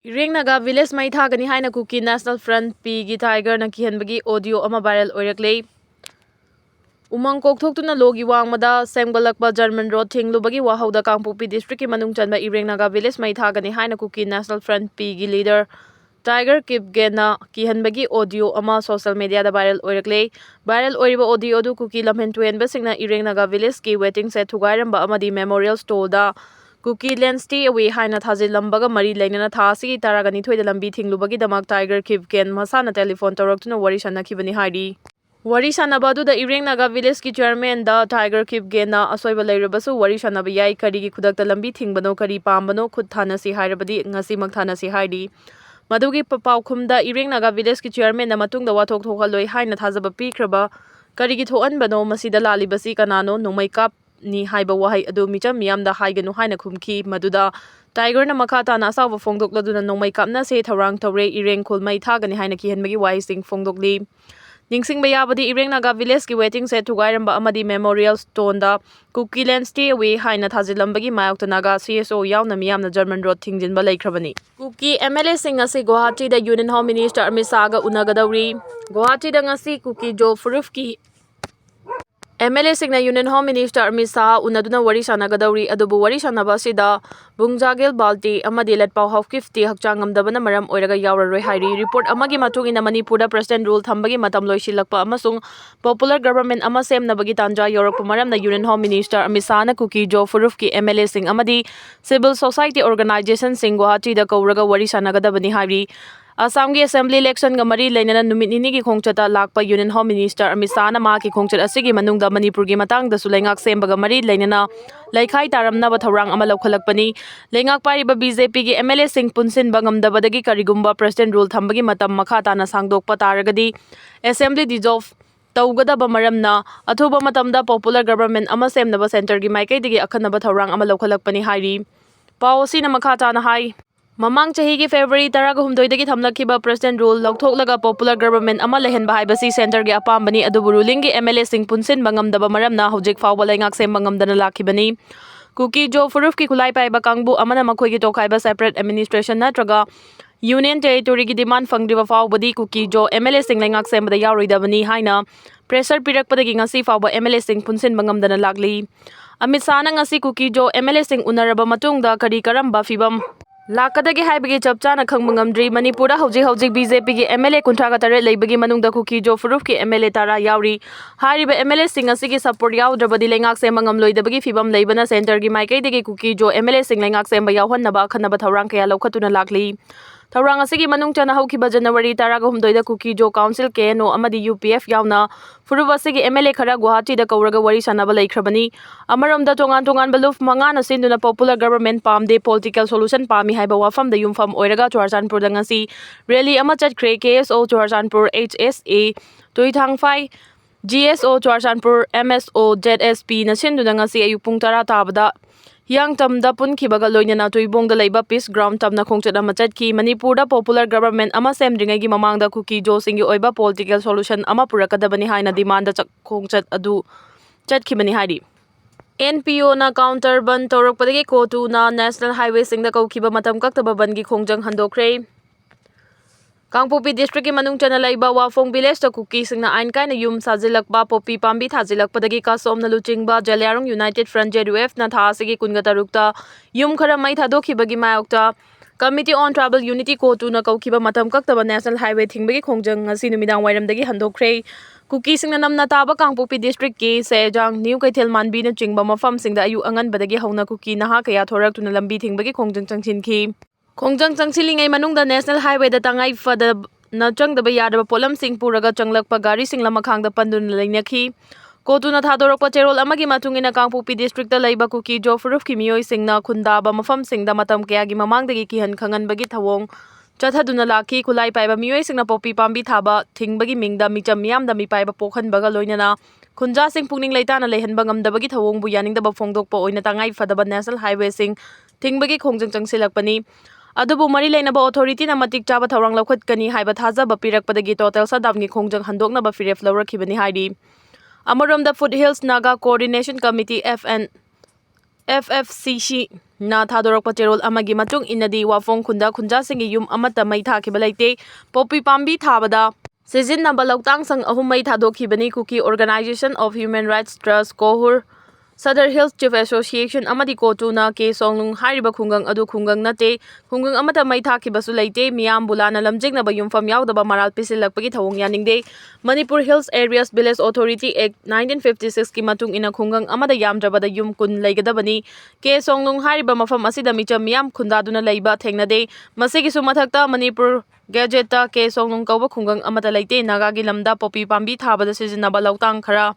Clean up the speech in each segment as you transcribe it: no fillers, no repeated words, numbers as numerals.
ERANG Naga Village Meeoi THAGANI haina Kuki National Front P gi Tiger na kihanbagi audio ama viral oiraklei. Umang kokthoktuna logi wangmada semgalakba German road thinglubagi wahauda Kangpokpi district ki manung chanba ERANG Naga Village Meeoi THAGANI haina Kuki National Front P gi leader Tiger Kipgena kihanbagi audio ama social media da viral oiraklei. Viral oiriba audio du Kuki lamhen tuenba singna ERANG Naga Village ki waiting set thugairamba amadi memorial store da Kuki land stay away haina thajilambaga mari lainana thasi THAGANI thoida lambi thinglubagi damak Tiger Kipgen masana telephone tawraktuna wari sanakibani haidi. Wari sanaba da ERANG Naga Village ki chairman da Tiger Kipgen na asoiba leirabasu wari sanaba yai karigi khudakta lambi thingbano kari pambano khud thanasi hairabadi ngasi magthanasi haidi. Madugi papakhumda ERANG Naga Village ki chairman na matungda wathok thokaloi haina thajaba pikraba karigi thoanbano masida lalibasi kanano nongmai kap ni haiba wahai adu micham miyamda haiganu haina khumki maduda Tiger na makata na asawa fongdokladuna nongmai kapna se tharang tawre ERANG khulmai THAGANI haina kihanbagi wahising fongdokli. Ningsing bayabadi ERANG Naga Village ki waiting set thugairamba amadi memorial stone da Kuki land stay away haina thajilambagi mayokta Naga CSO yauna miyamna German road thingjinba laikhrabani. Kuki MLA sing asi Guwahati da Union Home Minister Amit Shah ga unagadawri. Guwahati da ngasi Kuki Jo Furuf ki MLA singna Union Home Minister Amit Shah unaduna wari sanagadawri adubu wari sanaba sida bungjagel balti amadi letpau hawkifti hakchangamdabana maram oiraga yauraroi hairi report amagi matungina Manipurda president rule thambagi matam loisilakpa amasung popular government ama semnabagi tanja yorakpa maramna Union Home Minister Amit Shah na Kuki Jo Furuf ki MLA sing amadi civil society organization sing Guwahati da kauraga wari sanagadabani hairi. Assam ki assembly election ga mari lainana numit nini ki khongchata lakpa Union Home Minister Amit Shah na ma ki khongchat asigi manungda Manipur gi matang da sulaingak sembaga mari lainana laikhai taramna ba thaurang ama laukhalakpani. Laingak pariba BJP gi MLA sing punsin bangamdabadagi karigumba president rule thambagi matam makha tana sangdokpa taragadi assembly dissolve tawgadaba maramna athuba matamda popular government ama semnaba center gi maikaidagi akhanaba thaurang ama laukhalakpani hairi. Policy na makha tana hai Mamang chahi ki February 18 dagi thamlakhiba president rule lauthoklaga popular government ama lehenba haibasi center gi apambani adubu ruling gi MLA sing punsin bangamdaba maramna hojik fawba laingak sem bangamdana lakhibani. Kuki Jo Furuf ki khulai paiba kangbu amana makhoi gi tokhaiba separate administration natraga union territory gi demand fangdiba fawbadi Kuki Jo MLA sing laingak sembada yauroidabani haina pressure pirakpadagi ngasi fawba MLA sing punsin bangamdana lakli. Amit Shah na ngasi Kuki Jo MLA sing unaraba matungda kari karamba fibam Lakadagi haibagi chapchana khangmangamdri Manipura hojik BJP gi MLA 38 leibagi manungda Kuki Jo Furuf ki MLA tara yauri hariba MLA sing asigi support yaudrabadi lengak semangam loidabagi fibam leibana center gi maikaidagi Kuki Jo MLA sing lengak semba yauhannaba khanaba thaurang kaya laukhatuna lakli. Thaurang asigi manung chana haukiba January 13 da Kuki Jo Council KNO amadi UPF yauna Furuf asigi MLA khara Guwahati da kauraga wari sanaba laikhrabani. Amaramda tongan baluf mangana sinduna popular government pamde political solution pami haiba wafam da yumfam oiraga Tourakle da ngasi rally ama chatkhre KSO Tourakle HSA Toithangphai GSO Tourakle MSO ZSP na sinduna ngasi ayuk pung 10 tabada yang tamda punkibaga loinana tuibongda leiba peace ground tamna khongchat ama chatki Manipurda popular government ama semdringai gi mamangda Kuki Jo singi oiba political solution ama purakadabani haina demand da khongchat adu chatkibani haidi. NPO na counter ban tawrakpadagi kotu na national highway singda kaukiba matam kaktaba ban gi khongjang handokre. Kangpokpi district ki manung chana laiba wafong village ta Kuki singna ain kaina yum sajilakba popi pambi thajilakpadagi kasom na luchingba Jalyarong United Front JUF na thasigi kungatarukta yum khara mai thadokibagi mayokta Committee on Tribal Unity kotu na kaukiba matam kaktaba national highway thingbagi khongjang ngasi numidang wairamdagi handokre. Kuki singna namna taba Kangpokpi district ki Sejang New Kaithel Manbi na chingba mafam singda ayu angan badagi hauna Kuki naha kaya thoraktuna lambi thingbagi khongjang changchinki. Khongjang changsilingai manungda national highway da tangai fada na changdaba yadaba polam sing puraga changlakpa gari singla makhangda panduna lainakhi. Kotuna thadorokpa cherol amagi matungina Kangpokpi district da laiba Kuki Jo Furuf ki Meeoi singna khundaba mafam singda matam kayagi mamangdagi kihan khanganbagi thawong chathaduna lakhi khulai paiba Meeoi singna popi pambi thaba thingbagi mingda micham miyamda mi paiba pokhanbaga loinana khunja sing pungning leitana lehanba ngamdabagi thawong bu yaningdaba phongdokpa oina tangai fadaba national highway sing thingbagi khongjang changsilakpani. Adubu mari lainaba authority na matik chaba thaurang laukhatkani haiba thajaba pirakpadagi total sadam gi khongjang handoknaba firef lawrakhibani haidi. Amaromda Foothills Naga Coordination Committee FFCC na thadorokpa cherol amagi matung inadi wafong khunda khunjasingi yum amata mai thakiba leite poppy pambi thabada sijinnaba lautang sang ahum mai thadokhibani Kuki Organization of Human Rights Trust Kohur Southern Hills Chief Association amadi kotuna ke songlung hariba khungang adu khungang nate khungang amata mai thakibasu leite miyam bulana lamjingna ba yumfam yaudaba maral pisilakpagi thawong yaningde Manipur Hills Areas Village Authority Act 1956 ki matung ina khungang amada yamdrabada yum kun leigadabani ke songlung hariba mafam asida micham miyam khundaduna leiba thengnade masigi su mathakta Manipur Gazette ke songlung kauba khungang amata leite Nagagi lamda poppy pambi thabada sijinnaba lautang khara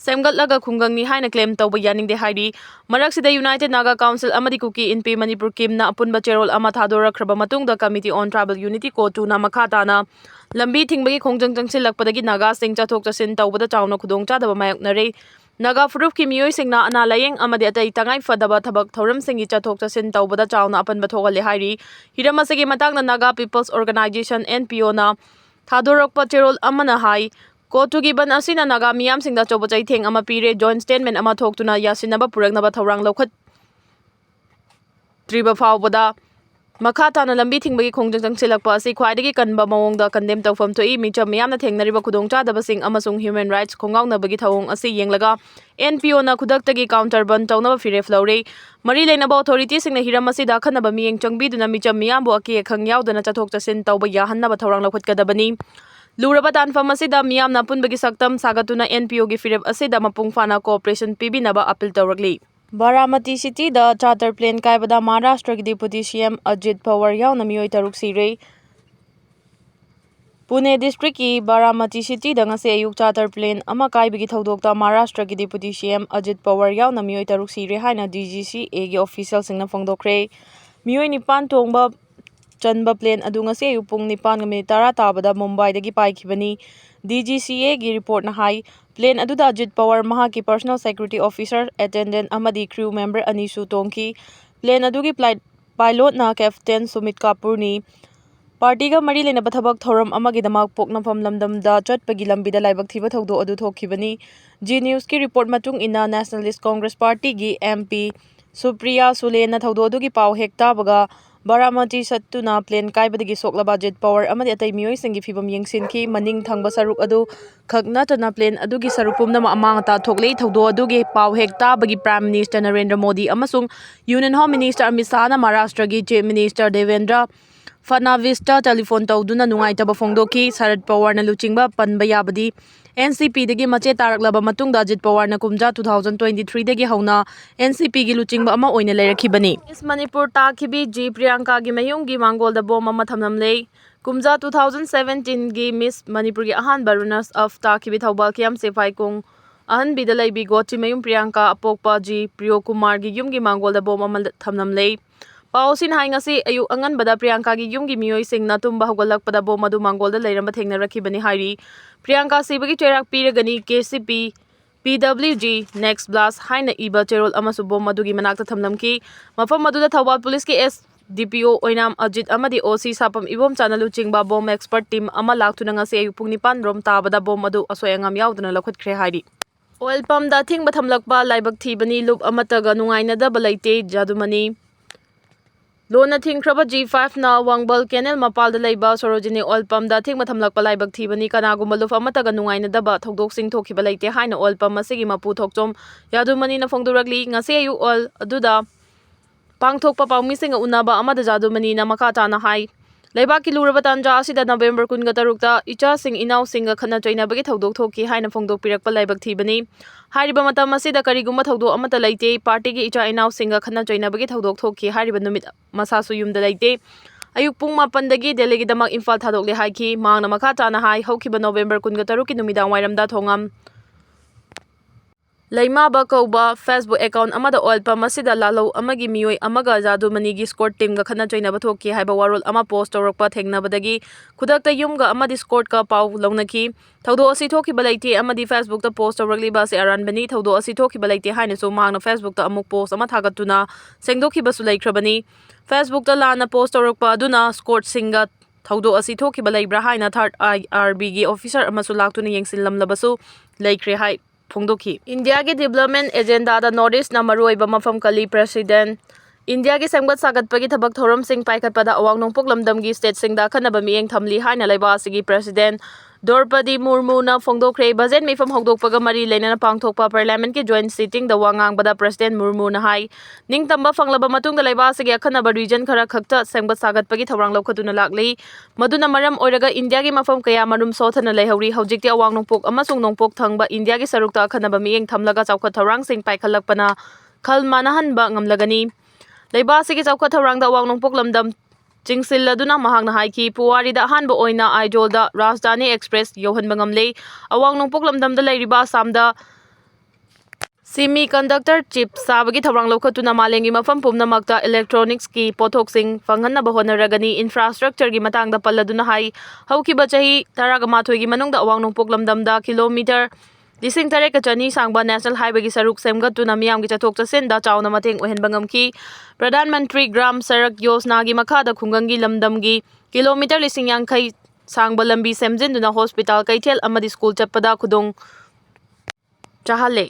Semgatlaga khungang ni haina claim tawba yaningde hairi maraksida United Naga Council amadi Kuki Inpi Manipur Kim na apunba cherol ama thadorakraba matungda Committee on Tribal Unity ko na makhatana lambi thingbagi khongjang jangsilakpadagi Nagasing chathok chasin tawbada chawna khudong chadaba mayoknare Naga Furuf ki Meeoi singna ana layeng amadi atai tangai fadaba thabak thoram singi chathok chasin tawbada chawna apanba thogale hairi hiramasagi matangna Naga People's Organization NPO na thadorakpa cherol amana hai Kotugi ban asina Naga miyam singda chobo chai theng ama pire joint statement ama thoktuna yasinaba puraknaba thawrang lokhat triba phawbada makhatana lambi thingbagi khongjang silakpa asi khwaidagi kanba mawongda condemn tawfam thoi micham miyamna thengnariba khudongchadaba sing amasung human rights khongaungnabagi thawong asi yenglaga NPO na khudaktagi counter ban tawnaba firef lawre mari leinaba authority singna hiram asida khanaba miyeng changbiduna micham miyambu aki khang yaudana chathok chasin tawba yahannaba thawrang lokhatkadabani Luraba tanfam asida miyamna punbagi saktam sagatuna NPO gi firep asida mapung fana cooperation pibinaba appeal tawrakli Baramati City da charter plane kaibada Maharashtra gi Deputy CM Ajit Pawar yauna Meeoi taruk sire Pune district ki Baramati City da ngase ayuk charter plane ama kaibagi thodokta Maharashtra gi Deputy CM Ajit Pawar yauna Meeoi taruk sire haina DGCA gi official singna phongdokre Meeoi nipan tongba Chanba plane adu ngase ayuk pung 9:10 tabada Mumbai dagi paikhibani DGCA gi report na hai plane adu da Ajit Pawar maha ki personal security officer attendant amadi crew member anisu tongki plane adu gi pilot na captain Sumit Kapur ni party ga mari lena bathabak thoram amagi damak poknafam lamdamda chatpagi lambida laibak thiba thogdo adu thokhibani G News ki report matung ina Nationalist Congress Party gi MP Supriya Sule na thogdo adu gi paw hekta baga Baramati Sattuna plane kaibadagi soklaba Ajit Pawar amadi atai Meeoi singi fibam yengsinki maning thangba saruk adu khaknatana plane adugi sarupumna amangata thoklei thogdo adugi paw hekta bagi Prime Minister Narendra Modi amasung Union Home Minister Amit Shah na Maharashtra gi Chief Minister Devendra Fadnavis ta telephone tawduna nungaitaba phongdoki Sharad Pawar na luchingba panba yabadi NCP dagi mache taraklaba matungda Ajit Pawar na kumja 2023 dagi hauna NCP gi luchingba ama oina leirakhibani Miss Manipur takhibi G Priyanka gi mayung gi mangolda bom ama thamnamlei kumja 2017 gi Miss Manipur gi ahanba runners of takhibi thawbal kiam sefai kung ahan bidalai bi gochi mayung Priyanka apokpa G Priyo Kumar gi yum gi mangolda bom ama thamnamlei Pausin hai ngasi ayu angan bada Priyanka gi yum gi Meeoi singna tumba hogalakpada bom adu mangolda leiramba thengna rakhibani hairi Priyanka sibagi cherak piragani KCP PWG Next Blast haina iba cherol amasu bom adugi manakta thamlamki mafam aduda Thawbal Police ki SDPO oinam Ajit amadi OC sapam ibom channel chingba bom expert team ama laktuna ngasi ayu pung 9 rom tabada bom adu asoyangam yauduna lakhutkre hairi Oil pump da thingba thamlakpa laibak thibani loop amataga nungaina da balaite jadumani Lona thingkraba G5 na Wangbal Canal mapalda leiba Sorojini oil pump da thingma thamlakpa laibak thibani kanagumba luf amataga nungaina daba thogdok sing thokhiba leite haina oil pump asigi mapu thokchom yadumani na phongdurakli ngase ayu oil aduda pangthokpa pawmi singa unaba amada jadumani na makata na hai Leibaki luraba tanja asida November 13 ta icha sing inaw singa khana choina bagi thodok thoki haina phongdok pirakpa laibak thibani hariba matam asida karigumba thodok amata leite party gi icha inaw singa khana choina bagi thodok thoki hariba numit masasu yumda leite ayuk pung 8 dagi Delhi gi damak Imphal thadokle haiki mangna makata na hai haukiba November 13 ki numidang wairamda thongam Laimaba kauba Facebook account amada oil pump asida lalo amagi Meeoi amaga jadumani gi squad team ga khana choina bathoki haiba warol ama post torokpa thengnabadagi khudakta yumga amadi squad ka paw launaki thawdo asi thoki balaite amadi Facebook ta post torokli ba se aranbani thawdo asi thoki balaite haina so mangna Facebook ta amuk post ama thagatuna sengdoki basu laikhrabani Facebook ta lana post torokpa aduna squad singa thawdo asi thoki balai bra haina third IRB gi officer amasu laktuna yengsin lamlabasu laikre hai ꯐꯣꯡꯗꯣꯛꯈꯤ꯫ ꯏꯟꯗꯤꯌꯥꯒꯤ development ꯑꯦꯖꯦꯟꯗꯥꯗ north ꯏꯁꯠꯅ ꯃꯔꯨꯑꯣꯏꯕ ꯃꯐꯝ ꯀꯜꯂꯤ president ꯏꯟꯗꯤꯌꯥꯒꯤ ꯁꯦꯝꯒꯠ ꯁꯥꯒꯠꯄꯒꯤ ꯊꯕꯛ ꯊꯧꯔꯝꯁꯤꯡ ꯄꯥꯏꯈꯠꯄꯗ ꯑꯋꯥꯡ ꯅꯣꯡꯄꯣꯛ ꯂꯝꯗꯝꯒꯤ ꯁ꯭ꯇꯦꯠꯁꯤꯡꯗ ꯑꯈꯟꯅꯕ ꯃꯤꯠꯌꯦꯡ ꯊꯝꯂꯤ ꯍꯥꯏꯅ ꯂꯩꯕꯥꯛ ꯑꯁꯤꯒꯤ ꯄ꯭ꯔꯦꯁꯤꯗꯦꯟꯠ ꯗ꯭ꯔꯧꯄꯗꯤ ꯃꯨꯔꯃꯨꯅ ꯐꯣꯡꯗꯣꯛꯈ꯭ꯔꯦ꯫ ꯕꯖꯦꯠ ꯃꯤꯐꯝ ꯍꯧꯗꯣꯛꯄꯒ ꯃꯔꯤ ꯂꯩꯅꯅ ꯄꯥꯡꯊꯣꯛꯄ ꯄꯥꯔꯂꯤꯌꯥꯃꯦꯟꯠꯀꯤ ꯖꯣꯏꯟꯠ ꯁꯤꯇꯤꯡꯗ ꯋꯥ ꯉꯥꯡꯕꯗ ꯄ꯭ꯔꯦꯁꯤꯗꯦꯟꯠ ꯃꯨꯔꯃꯨꯅ ꯍꯥꯏ ꯅꯤꯡꯇꯝꯕ ꯐꯪꯂꯕ ꯃꯇꯨꯡꯗ ꯂꯩꯕꯥꯛ ꯑꯁꯤꯒꯤ ꯑꯈꯟꯅꯕ ꯔꯤꯖꯟ ꯈꯔ ꯈꯛꯇ ꯁꯦꯝꯒꯠ ꯁꯥꯒꯠꯄꯒꯤ ꯊꯧꯔꯥꯡ ꯂꯧꯈꯠꯇꯨꯅ ꯂꯥꯛꯂꯤ꯫ ꯃꯗꯨꯅ ꯃꯔꯝ ꯑꯣꯏꯔꯒ ꯏꯟꯗꯤꯌꯥꯒꯤ ꯃꯐꯝ ꯀꯌꯥ ꯃꯔꯨꯝ ꯁꯣꯠꯊꯅ ꯂꯩꯍꯧꯔꯤ꯫ ꯍꯧꯖꯤꯛꯇꯤ ꯑꯋꯥꯡ ꯅꯣꯡꯄꯣꯛ ꯑꯃꯁꯨꯡ ꯅꯣꯡꯄꯣꯛ ꯊꯪꯕ ꯏꯟꯗꯤꯌꯥꯒꯤ ꯁꯔꯨꯛꯇ ꯑꯈꯟꯅꯕ ꯃꯤꯠꯌꯦꯡ ꯊꯝꯂꯒ ꯆꯥꯎꯈꯠ ꯊꯧꯔꯥꯡꯁꯤꯡ ꯄꯥꯏꯈꯠꯂꯛꯄꯅ ꯈꯜ ꯃꯥꯟꯅꯍꯟꯕ ꯉꯝꯂꯒꯅꯤ꯫ ꯂꯩꯕꯥꯛ ꯑꯁꯤꯒꯤ ꯆꯥꯎꯈꯠ ꯊꯧꯔꯥꯡꯗ ꯑꯋꯥꯡ ꯅꯣꯡꯄꯣꯛ ꯂꯝꯗꯝ ꯆꯤꯡꯁꯤꯜꯂꯗꯨꯅ ꯃꯍꯥꯛꯅ ꯍꯥꯏꯈꯤ ꯄꯨꯋꯥꯔꯤꯗ ꯑꯍꯥꯟꯕ ꯑꯣꯏꯅ ꯑꯥꯏꯖꯣꯜꯗ ꯔꯥꯖꯙꯥꯅꯤ ꯑꯦꯛꯁꯄ꯭ꯔꯦꯁ ꯌꯧꯍꯟꯕ ꯉꯝꯂꯦ꯫ ꯑꯋꯥꯡ ꯅꯣꯡꯄꯣꯛ ꯂꯝꯗꯝꯗ ꯂꯩꯔꯤꯕ ꯑꯁꯥꯝꯗ ꯁꯤꯃꯤ-ꯀꯟꯗꯛꯇꯔ ꯆꯤꯞ ꯁꯥꯕꯒꯤ ꯊꯧꯔꯥꯡ ꯂꯧꯈꯠꯇꯨꯅ ꯃꯥꯂꯦꯝꯒꯤ ꯃꯐꯝ ꯄꯨꯝꯅꯃꯛꯇ ꯏꯂꯦꯛꯇ꯭ꯔꯣꯅꯤꯛꯁꯀꯤ ꯄꯣꯠꯊꯣꯛꯁꯤꯡ ꯐꯪꯍꯟꯅꯕ ꯍꯣꯠꯅꯔꯒꯅꯤ꯫ ꯏꯟꯐ꯭ꯔꯥꯁ꯭ꯇꯔꯛꯆꯔꯒꯤ ꯃꯇꯥꯡꯗ ꯄꯜꯂꯗꯨꯅ ꯍꯥꯏ ꯍꯧꯈꯤꯕ ꯆꯍꯤ ꯱꯱ꯒꯤ ꯃꯅꯨꯡꯗ ꯑꯋꯥꯡ ꯅꯣꯡꯄꯣꯛ ꯂꯝꯗꯝꯗ ꯀꯤꯂꯣꯃꯤꯇꯔ 8,200 ꯁꯥꯡꯕ ꯅꯦꯁꯅꯦꯜ ꯍꯥꯏꯋꯦꯒꯤ ꯁꯔꯨꯛ ꯁꯦꯝꯒꯠꯇꯨꯅ ꯃꯤꯌꯥꯝꯒꯤ ꯆꯠꯊꯣꯛ ꯆꯠꯁꯤꯟꯗ ꯆꯥꯎꯅ ꯃꯇꯦꯡ ꯑꯣꯏꯍꯟꯕ ꯉꯝꯈꯤ꯫ ꯄ꯭ꯔꯙꯥꯟ ꯃꯟꯇ꯭ꯔꯤ ꯒ꯭ꯔꯥꯝ ꯁꯔꯛ ꯌꯣꯖꯅꯥꯒꯤ ꯃꯈꯥꯗ ꯈꯨꯡꯒꯪꯒꯤ ꯂꯝꯗꯝꯒꯤ ꯀꯤꯂꯣꯃꯤꯇꯔ 50,000 ꯁꯥꯡꯕ ꯂꯝꯕꯤ ꯁꯦꯝꯖꯤꯟꯗꯨꯅ ꯍꯣꯁꯄꯤꯇꯥꯜ, ꯀꯩꯊꯦꯜ ꯑꯃꯗꯤ ꯁ꯭ꯀꯨꯜ ꯆꯠꯄꯗ ꯈꯨꯗꯣꯡ ꯆꯥꯍꯜꯂꯦ꯫